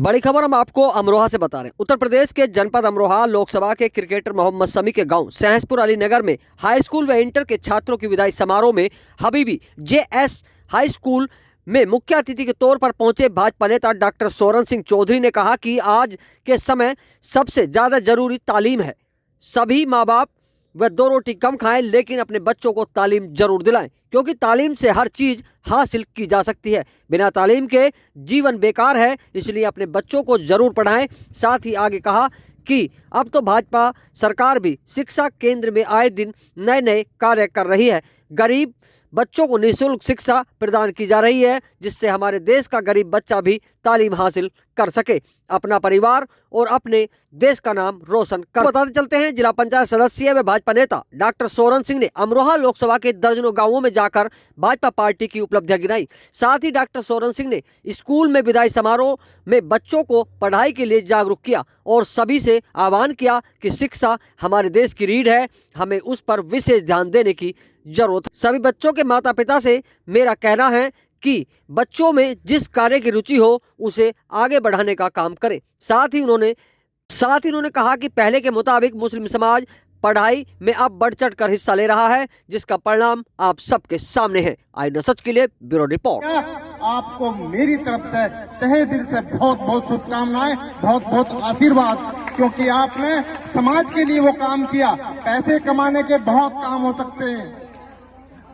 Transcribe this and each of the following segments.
बड़ी खबर हम आपको अमरोहा से बता रहे हैं। उत्तर प्रदेश के जनपद अमरोहा लोकसभा के क्रिकेटर मोहम्मद शमी के गांव सहसपुर अली नगर में हाई स्कूल व इंटर के छात्रों की विदाई समारोह में हबीबी JS हाई स्कूल में मुख्य अतिथि के तौर पर पहुंचे भाजपा नेता डॉक्टर सोरन सिंह चौधरी ने कहा कि आज के समय सबसे ज्यादा जरूरी तालीम है। सभी माँ बाप वह 2 रोटी कम खाएं, लेकिन अपने बच्चों को तालीम जरूर दिलाएं, क्योंकि तालीम से हर चीज हासिल की जा सकती है। बिना तालीम के जीवन बेकार है, इसलिए अपने बच्चों को जरूर पढ़ाएं। साथ ही आगे कहा कि अब तो भाजपा सरकार भी शिक्षा केंद्र में आए दिन नए नए कार्य कर रही है। गरीब बच्चों को निःशुल्क शिक्षा प्रदान की जा रही है, जिससे हमारे देश का गरीब बच्चा भी तालीम हासिल कर सके, अपना परिवार और अपने देश का नाम रोशन कर। बताते चलते हैं, जिला पंचायत सदस्य व भाजपा नेता डॉक्टर सोरन सिंह ने अमरोहा लोकसभा के दर्जनों गांवों में जाकर भाजपा पार्टी की उपलब्धियां गिनाई। साथ ही डॉक्टर सोरन सिंह ने स्कूल में विदाई समारोह में बच्चों को पढ़ाई के लिए जागरूक किया और सभी से आह्वान किया कि शिक्षा हमारे देश की रीढ़ है, हमें उस पर विशेष ध्यान देने की जरूरत। सभी बच्चों के माता पिता से मेरा कहना है कि बच्चों में जिस कार्य की रुचि हो उसे आगे बढ़ाने का काम करें। साथ ही उन्होंने कहा कि पहले के मुताबिक मुस्लिम समाज पढ़ाई में अब बढ़ चढ़ कर हिस्सा ले रहा है, जिसका परिणाम आप सबके सामने है। आई नो सच के लिए ब्यूरो रिपोर्ट। आपको मेरी तरफ से तहे दिल से बहुत बहुत शुभकामनाएं, बहुत बहुत आशीर्वाद, क्योंकि आपने समाज के लिए वो काम किया। पैसे कमाने के बहुत काम हो सकते हैं,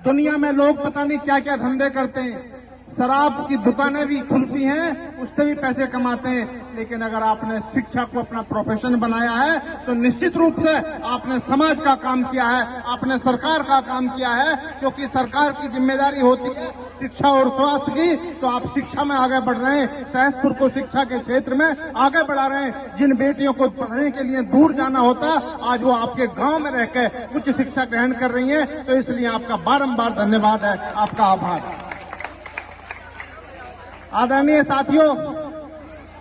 दुनिया में लोग पता नहीं क्या क्या धंधे करते हैं, शराब की दुकानें भी खुलती हैं, उससे भी पैसे कमाते हैं। लेकिन अगर आपने शिक्षा को अपना प्रोफेशन बनाया है तो निश्चित रूप से आपने समाज का काम किया है, आपने सरकार का काम किया है, क्योंकि सरकार की जिम्मेदारी होती है शिक्षा और स्वास्थ्य की। तो आप शिक्षा में आगे बढ़ रहे हैं, सहसपुर को शिक्षा के क्षेत्र में आगे बढ़ा रहे हैं। जिन बेटियों को पढ़ने के लिए दूर जाना होता, आज वो आपके गांव में रहकर उच्च शिक्षा ग्रहण कर रही हैं। तो इसलिए आपका बारंबार धन्यवाद है, आपका आभार। आदरणीय साथियों,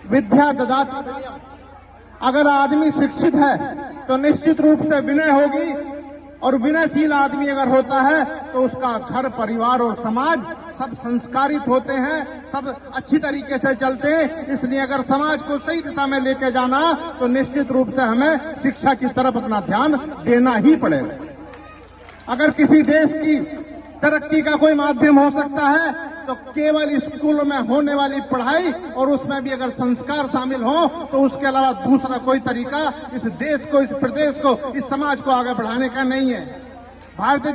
विद्या ददाति, अगर आदमी शिक्षित है तो निश्चित रूप से विनय होगी, और विनयशील आदमी अगर होता है तो उसका घर परिवार और समाज सब संस्कारित होते हैं, सब अच्छी तरीके से चलते हैं। इसलिए अगर समाज को सही दिशा में लेके जाना तो निश्चित रूप से हमें शिक्षा की तरफ अपना ध्यान देना ही पड़ेगा। अगर किसी देश की तरक्की का कोई माध्यम हो सकता है तो केवल स्कूलों में होने वाली पढ़ाई, और उसमें भी अगर संस्कार शामिल हो तो उसके अलावा दूसरा कोई तरीका इस देश को, इस प्रदेश को, इस समाज को आगे बढ़ाने का नहीं है। भारतीय